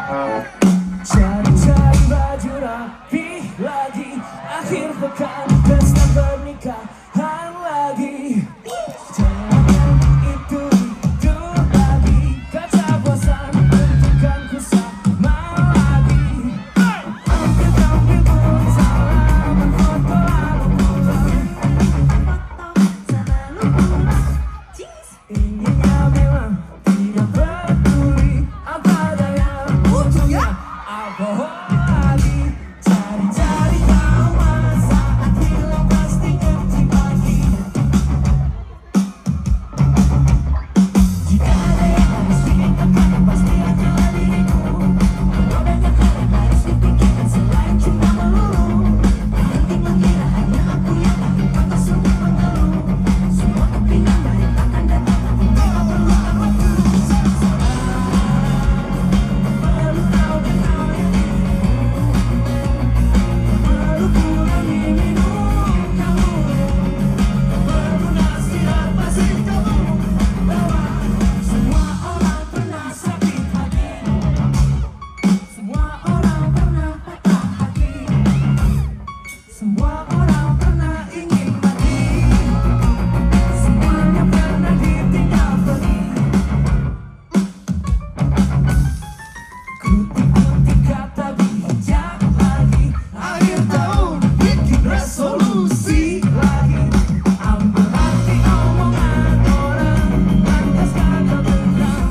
Cari-cari baju rapi lagi, akhir pekan pesta pernikahan lagi. Jangan itu lagi, kaca bosan bentukanku sama lagi. Ambil pun salaman foto lalu pulang. Inginnya bilang tidak peduli apa daya, ujungnya alkohol lagi. Cari-cari tahu masa akhirnya pasti ngerti pagi. Jika ada yang harus dikatakan pasti adalah diriku. Kalau banyak hal yang harus dipikirkan selain cuma melulu. Penting mengira hanya aku yang tahu pantas untuk mengeluh. Semua kepingan baik akan datang, namun memang perlukan waktu. Perlu tahu dan tahu yang perlu kurangi minum kamu. Perlu nasihat pasti kamu bahwa semua orang pernah sakit hati. Semua orang pernah patah hati. Semua orang pernah ingin mati. Semuanya pernah ditinggal pergi. Kutik-kutik kata bijak lagi. Akhir tahun bikin resolusi lagi. Ambil hati omongan orang, lantas kagak benar.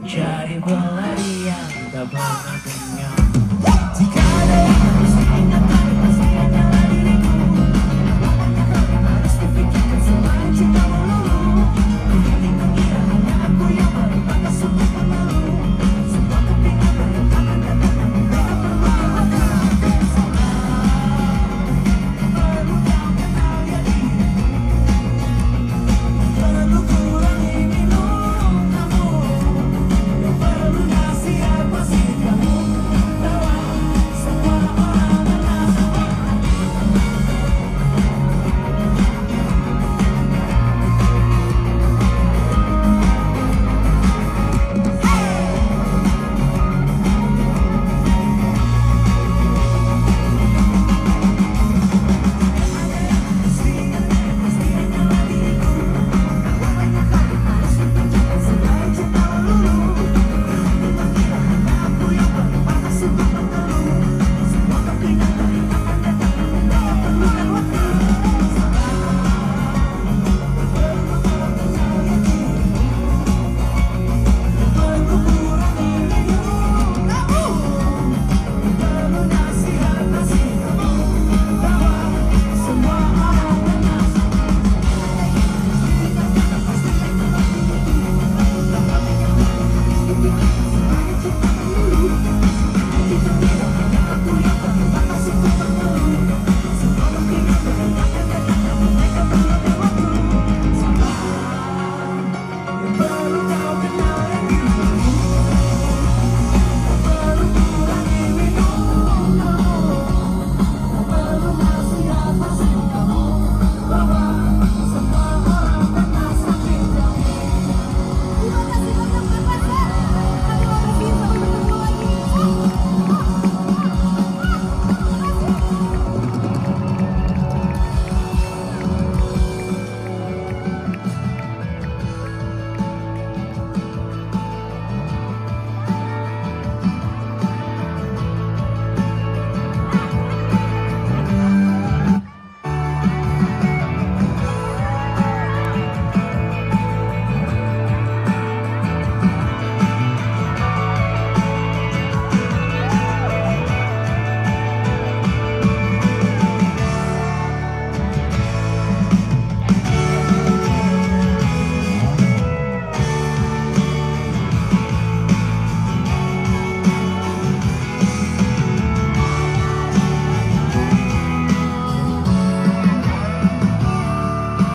Cari pelarian tak pernah kenyang.